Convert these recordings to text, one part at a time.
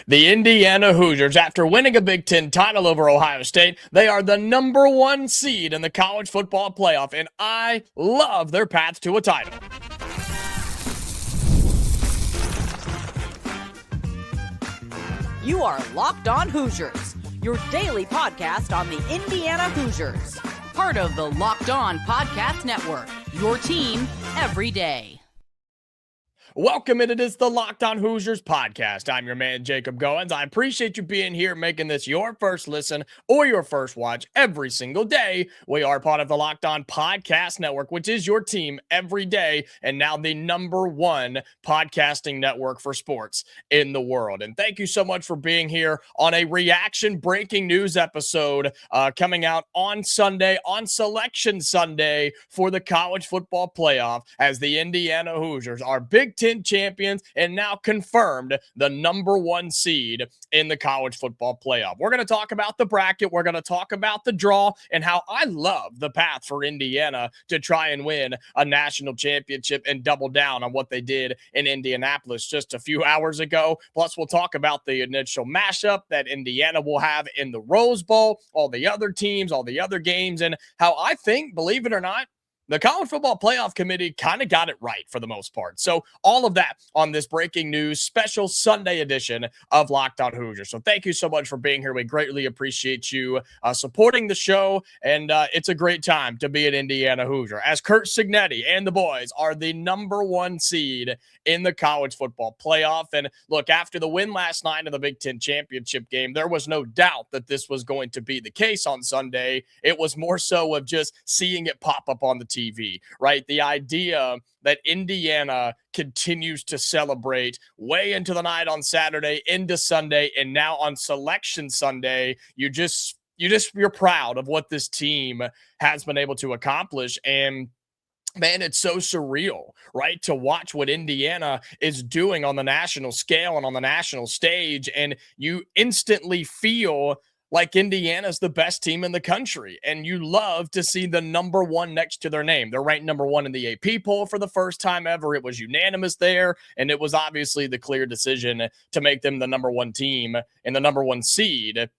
The Indiana Hoosiers, after winning a Big Ten title over Ohio State, they are the number one seed in the college football playoff, and I love their path to a title. You are Locked On Hoosiers, your daily podcast on the Indiana Hoosiers. Part of the Locked On Podcast Network, your team every day. Welcome, and it is the Locked On Hoosiers podcast. I'm your man, Jacob Goins. I appreciate you being here, making this your first listen or your first watch every single day. We are part of the Locked On Podcast Network, which is your team every day, and now the number one podcasting network for sports in the world. And thank you so much for being here on a reaction breaking news episode coming out on Sunday, on Selection Sunday for the college football playoff, as the Indiana Hoosiers are Big Ten champions and now confirmed the number one seed in the college football playoff. We're going to talk about the bracket. We're going to talk about the draw and how I love the path for Indiana to try and win a national championship and double down on what they did in Indianapolis just a few hours ago. Plus, we'll talk about the initial mashup that Indiana will have in the Rose Bowl, all the other teams, all the other games, and how I think, believe it or not, the College Football Playoff Committee kind of got it right for the most part. So all of that on this breaking news special Sunday edition of Locked On Hoosiers. So thank you so much for being here. We greatly appreciate you supporting the show, and it's a great time to be an Indiana Hoosier, as Curt Cignetti and the boys are the number one seed in the College Football Playoff. And look, after the win last night in the Big Ten championship game, there was no doubt that this was going to be the case on Sunday. It was more so of just seeing it pop up on the TV, right? The idea that Indiana continues to celebrate way into the night on Saturday, into Sunday, and now on Selection Sunday, you're proud of what this team has been able to accomplish. And man, it's so surreal, right, to watch what Indiana is doing on the national scale and on the national stage, and you instantly feel like Indiana's the best team in the country, and you love to see the number one next to their name. They're ranked number one in the AP poll for the first time ever. It was unanimous there, and it was obviously the clear decision to make them the number one team and the number one seed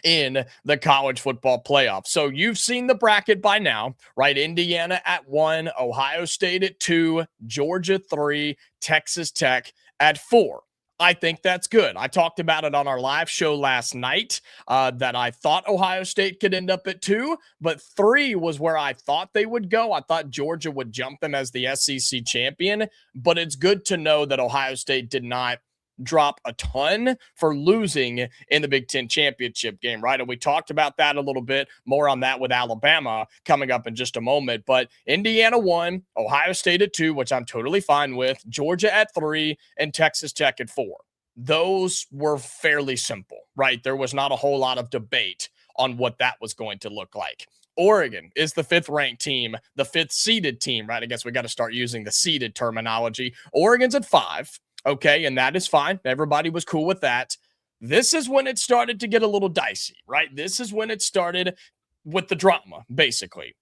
in the college football playoff. So you've seen the bracket by now, right? Indiana at 1, Ohio State at 2, Georgia 3, Texas Tech at 4. I think that's good. I talked about it on our live show last night that I thought Ohio State could end up at 2, but 3 was where I thought they would go. I thought Georgia would jump them as the SEC champion, but it's good to know that Ohio State did not drop a ton for losing in the Big Ten championship game, right? And we talked about that a little bit more on that with Alabama coming up in just a moment. But Indiana 1, Ohio State at 2, which I'm totally fine with, Georgia at 3, and Texas Tech at 4. Those were fairly simple, right? There was not a whole lot of debate on what that was going to look like. Oregon is the 5th ranked team, the 5th seeded team, right? I guess we got to start using the seeded terminology. Oregon's at 5. Okay, and that is fine. Everybody was cool with that. This is when it started to get a little dicey, right? This is when it started with the drama, basically.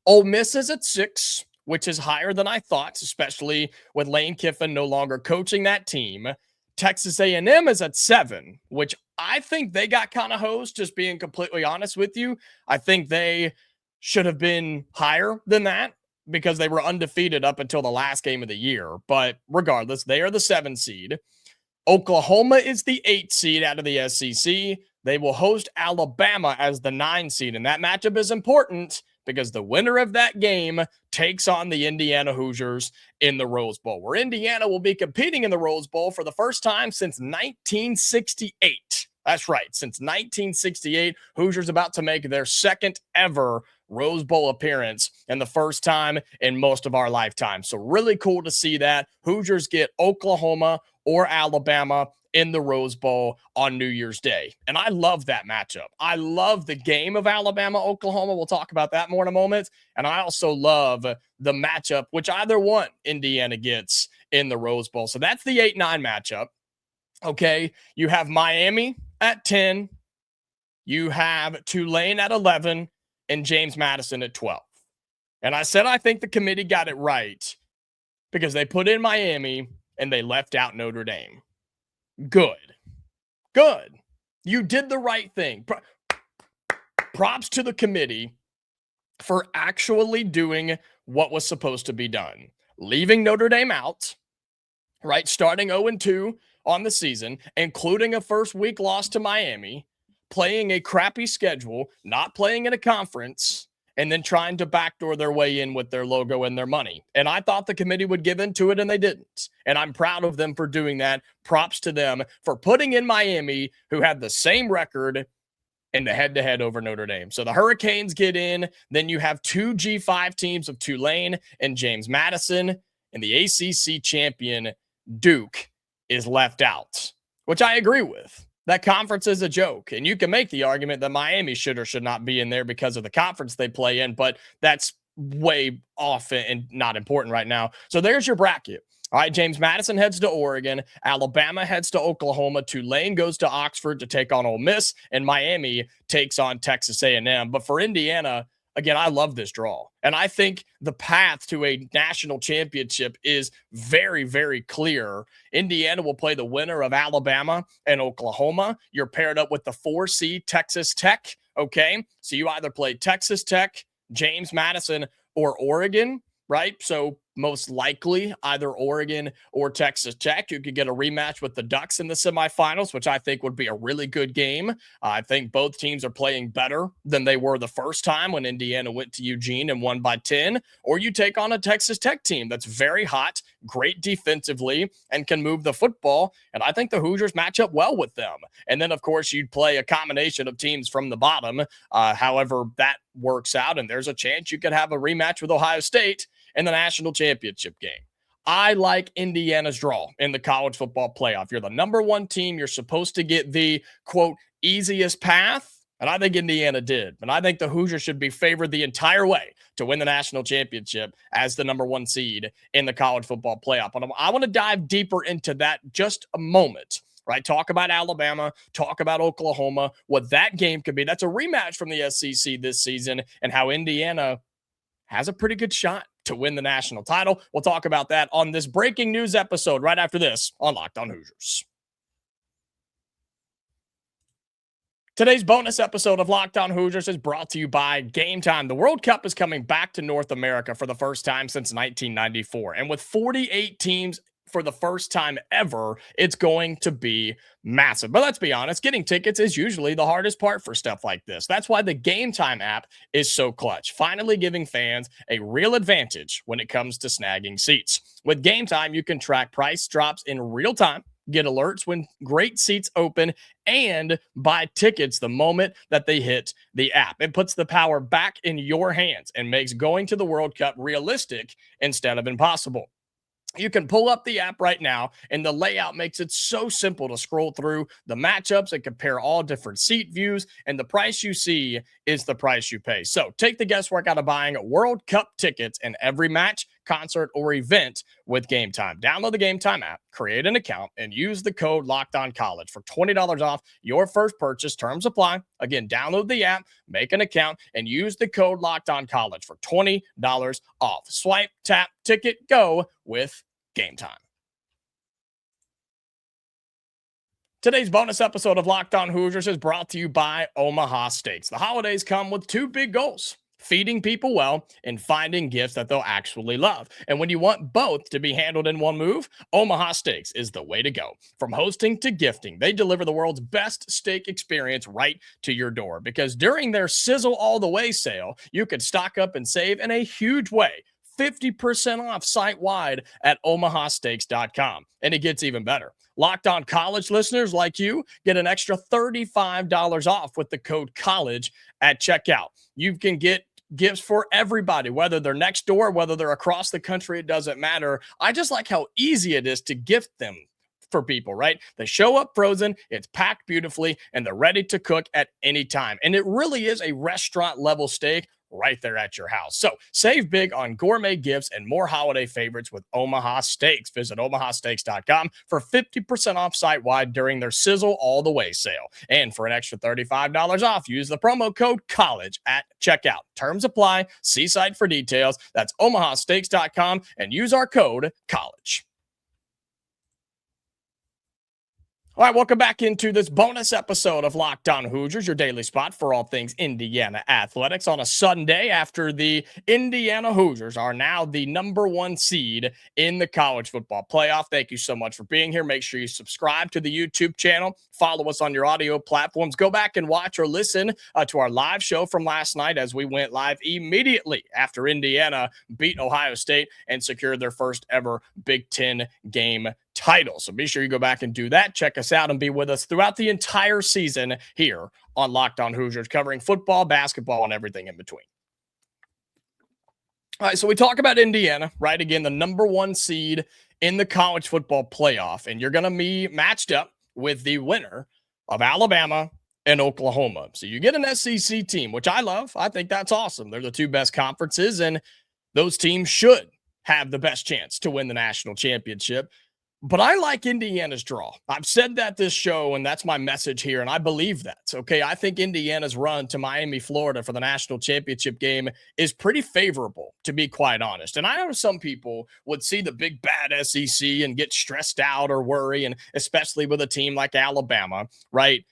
Ole Miss is at 6, which is higher than I thought, especially with Lane Kiffin no longer coaching that team. Texas A&M is at 7, which I think they got kind of hosed, just being completely honest with you. I think they should have been higher than that, because they were undefeated up until the last game of the year. But regardless, they are the 7 seed. Oklahoma is the 8 seed out of the SEC. They will host Alabama as the 9 seed. And that matchup is important because the winner of that game takes on the Indiana Hoosiers in the Rose Bowl, where Indiana will be competing in the Rose Bowl for the first time since 1968. That's right. Since 1968, Hoosiers about to make their second ever Rose Bowl appearance and the first time in most of our lifetime. So really cool to see that. Hoosiers get Oklahoma or Alabama in the Rose Bowl on New Year's Day. And I love that matchup. I love the game of Alabama-Oklahoma. We'll talk about that more in a moment. And I also love the matchup, which either one Indiana gets in the Rose Bowl. So that's the 8-9 matchup. Okay, you have Miami at 10. You have Tulane at 11. And James Madison at 12. And I said I think the committee got it right because they put in Miami and they left out Notre Dame. Good. Good. You did the right thing. Props to the committee for actually doing what was supposed to be done. Leaving Notre Dame out, right? Starting 0-2 on the season, including a first week loss to Miami, playing a crappy schedule, not playing in a conference, and then trying to backdoor their way in with their logo and their money. And I thought the committee would give into it, and they didn't. And I'm proud of them for doing that. Props to them for putting in Miami, who had the same record, in the head-to-head over Notre Dame. So the Hurricanes get in. Then you have two G5 teams of Tulane and James Madison, and the ACC champion Duke is left out, which I agree with. That conference is a joke, and you can make the argument that Miami should or should not be in there because of the conference they play in, but that's way off and not important right now. So there's your bracket. All right, James Madison heads to Oregon. Alabama heads to Oklahoma. Tulane goes to Oxford to take on Ole Miss, and Miami takes on Texas A&M. But for Indiana, again, I love this draw. And I think the path to a national championship is very, very clear. Indiana will play the winner of Alabama and Oklahoma. You're paired up with the 4 seed Texas Tech, okay? So you either play Texas Tech, James Madison, or Oregon, right? So most likely either Oregon or Texas Tech. You could get a rematch with the Ducks in the semifinals, which I think would be a really good game. I think both teams are playing better than they were the first time when Indiana went to Eugene and won by 10. Or you take on a Texas Tech team that's very hot, great defensively, and can move the football. And I think the Hoosiers match up well with them. And then, of course, you'd play a combination of teams from the bottom, however that works out. And there's a chance you could have a rematch with Ohio State in the national championship game. I like Indiana's draw in the college football playoff. You're the number 1 team. You're supposed to get the, quote, easiest path. And I think Indiana did. And I think the Hoosiers should be favored the entire way to win the national championship as the number 1 seed in the college football playoff. And I want to dive deeper into that just a moment. Right? Talk about Alabama, talk about Oklahoma, what that game could be. That's a rematch from the SEC this season, and how Indiana has a pretty good shot to win the national title. We'll talk about that on this breaking news episode right after this on Locked On Hoosiers. Today's bonus episode of Locked On Hoosiers is brought to you by Game Time. The World Cup is coming back to North America for the first time since 1994, and with 48 teams for the first time ever, it's going to be massive. But let's be honest, getting tickets is usually the hardest part for stuff like this. That's why the Game Time app is so clutch, finally giving fans a real advantage when it comes to snagging seats. With Game Time, you can track price drops in real time, get alerts when great seats open, and buy tickets the moment that they hit the app. It puts the power back in your hands and makes going to the World Cup realistic instead of impossible. You can pull up the app right now, and the layout makes it so simple to scroll through the matchups and compare all different seat views, and the price you see is the price you pay. So take the guesswork out of buying World Cup tickets in every match, concert, or event with Game Time. Download the Game Time app, create an account, and use the code LOCKEDONCollege for $20 off your first purchase. Terms apply. Again, download the app, make an account, and use the code LOCKEDONCollege for $20 off. Swipe, tap, ticket, go with Game Time. Today's bonus episode of Locked On Hoosiers is brought to you by Omaha Steaks. The holidays come with 2 big goals: feeding people well and finding gifts that they'll actually love. And when you want both to be handled in one move, Omaha Steaks is the way to go. From hosting to gifting, they deliver the world's best steak experience right to your door. Because during their Sizzle All the Way sale, you can stock up and save in a huge way. 50% off site-wide at omahasteaks.com. And it gets even better. Locked On College listeners like you get an extra $35 off with the code COLLEGE at checkout. You can get gifts for everybody, whether they're next door, whether they're across the country, it doesn't matter. I just like how easy it is to gift them for people, right? They show up frozen, it's packed beautifully, and they're ready to cook at any time. And it really is a restaurant-level steak right there at your house. So save big on gourmet gifts and more holiday favorites with Omaha Steaks. Visit omahasteaks.com for 50% off site-wide during their Sizzle All the Way sale. And for an extra $35 off, use the promo code COLLEGE at checkout. Terms apply. See site for details. That's omahasteaks.com and use our code COLLEGE. All right, welcome back into this bonus episode of Locked On Hoosiers, your daily spot for all things Indiana athletics on a Sunday after the Indiana Hoosiers are now the #1 seed in the college football playoff. Thank you so much for being here. Make sure you subscribe to the YouTube channel, follow us on your audio platforms, go back and watch or listen to our live show from last night as we went live immediately after Indiana beat Ohio State and secured their first ever Big Ten game title. So be sure you go back and do that. Check us out and be with us throughout the entire season here on Locked On Hoosiers, covering football, basketball, and everything in between. All right, so we talk about Indiana, right? Again, the #1 seed in the college football playoff, and you're going to be matched up with the winner of Alabama and Oklahoma. So you get an SEC team, which I love. I think that's awesome. They're the two best conferences, and those teams should have the best chance to win the national championship. But I like Indiana's draw. I've said that this show, and that's my message here, and I believe that. Okay, I think Indiana's run to Miami, Florida for the national championship game is pretty favorable, to be quite honest. And I know some people would see the big bad SEC and get stressed out or worry, and especially with a team like Alabama, right?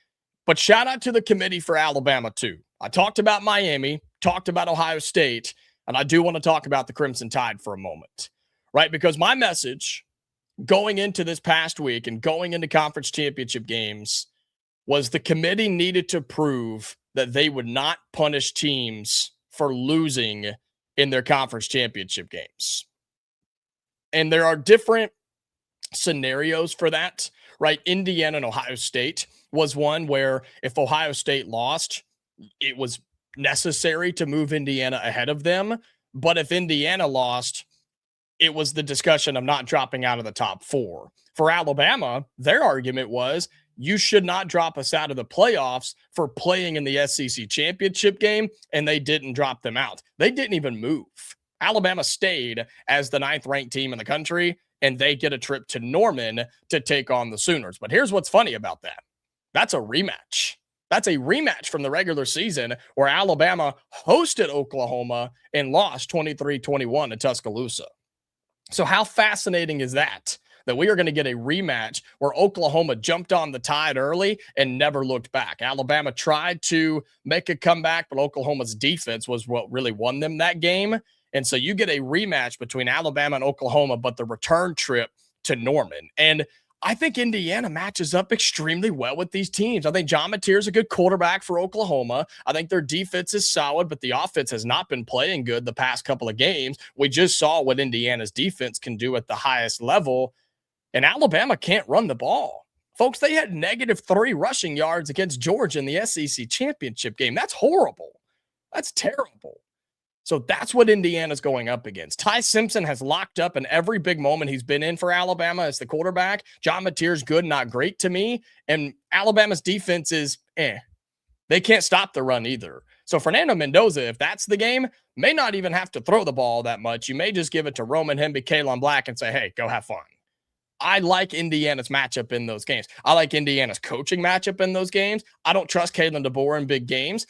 But shout out to the committee for Alabama, too. I talked about Miami, talked about Ohio State, and I do want to talk about the Crimson Tide for a moment, right? Because my message going into this past week and going into conference championship games was the committee needed to prove that they would not punish teams for losing in their conference championship games. And there are different scenarios for that, right? Indiana and Ohio State was one where if Ohio State lost, it was necessary to move Indiana ahead of them. But if Indiana lost, it was the discussion of not dropping out of the top 4. For Alabama, their argument was you should not drop us out of the playoffs for playing in the SEC championship game, and they didn't drop them out. They didn't even move. Alabama stayed as the 9th-ranked team in the country, and they get a trip to Norman to take on the Sooners. But here's what's funny about that. That's a rematch. That's a rematch from the regular season where Alabama hosted Oklahoma and lost 23-21 to Tuscaloosa. So how fascinating is that we are going to get a rematch where Oklahoma jumped on the tide early and never looked back. Alabama tried to make a comeback, but Oklahoma's defense was what really won them that game. And so you get a rematch between Alabama and Oklahoma, but the return trip to Norman. And I think Indiana matches up extremely well with these teams. I think John Mateer is a good quarterback for Oklahoma. I think their defense is solid, but the offense has not been playing good the past couple of games. We just saw what Indiana's defense can do at the highest level, and Alabama can't run the ball. Folks, they had -3 rushing yards against Georgia in the SEC championship game. That's horrible. That's terrible. So that's what Indiana's going up against. Ty Simpson has locked up in every big moment he's been in for Alabama as the quarterback. John Mateer's good, not great to me. And Alabama's defense is They can't stop the run either. So Fernando Mendoza, if that's the game, may not even have to throw the ball that much. You may just give it to Roman Hemby, Kalen Black, and say, hey, go have fun. I like Indiana's matchup in those games. I like Indiana's coaching matchup in those games. I don't trust Kalen DeBoer in big games.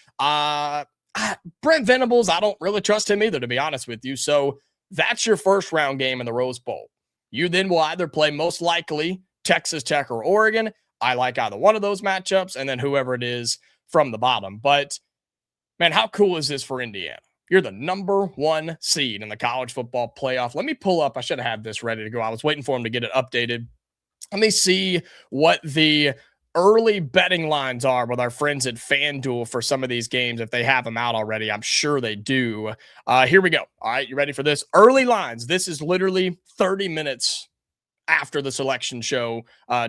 Brent Venables, I don't really trust him either, to be honest with you. So that's your first round game in the Rose Bowl. You then will either play most likely Texas Tech or Oregon. I like either one of those matchups, and then whoever it is from the bottom. But, man, how cool is this for Indiana? You're the #1 seed in the college football playoff. Let me pull up. I should have had this ready to go. I was waiting for him to get it updated. Let me see what the early betting lines are with our friends at FanDuel for some of these games, if they have them out already. I'm sure they do. Here we go. All right, you ready for this? Early lines. This is literally 30 minutes after the selection show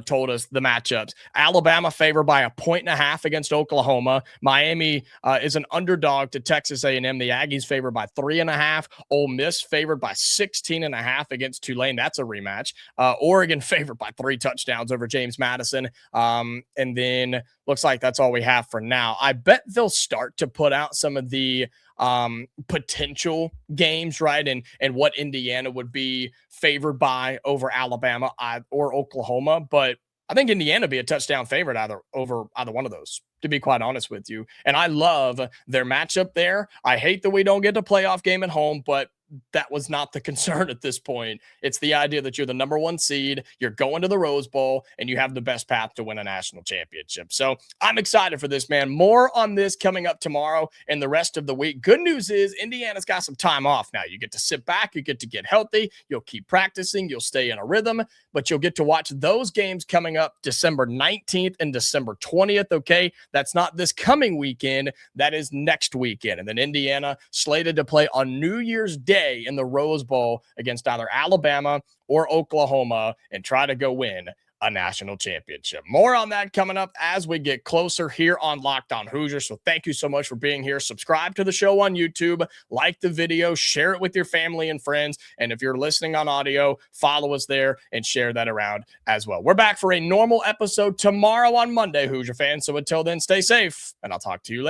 told us the matchups. Alabama favored by 1.5 against Oklahoma. Miami is an underdog to Texas A&M. The Aggies favored by 3.5. Ole Miss favored by 16.5 against Tulane. That's a rematch. Oregon favored by 3 touchdowns over James Madison. And then looks like that's all we have for now. I bet they'll start to put out some of the potential games, right? And what Indiana would be favored by over Alabama or Oklahoma. But I think Indiana be a touchdown favorite over either one of those, to be quite honest with you. And I love their matchup there. I hate that we don't get a playoff game at home, but that was not the concern at this point. It's the idea that you're the number one seed, you're going to the Rose Bowl, and you have the best path to win a national championship. So I'm excited for this, man. More on this coming up tomorrow and the rest of the week. Good news is Indiana's got some time off now. You get to sit back, you get to get healthy, you'll keep practicing, you'll stay in a rhythm, but you'll get to watch those games coming up December 19th and December 20th, okay? That's not this coming weekend, that is next weekend. And then Indiana slated to play on New Year's Day in the Rose Bowl against either Alabama or Oklahoma and try to go win a national championship. More on that coming up as we get closer here on Locked On Hoosiers. So thank you so much for being here. Subscribe to the show on YouTube, like the video, share it with your family and friends. And if you're listening on audio, follow us there and share that around as well. We're back for a normal episode tomorrow on Monday, Hoosier fans. So until then, stay safe and I'll talk to you later.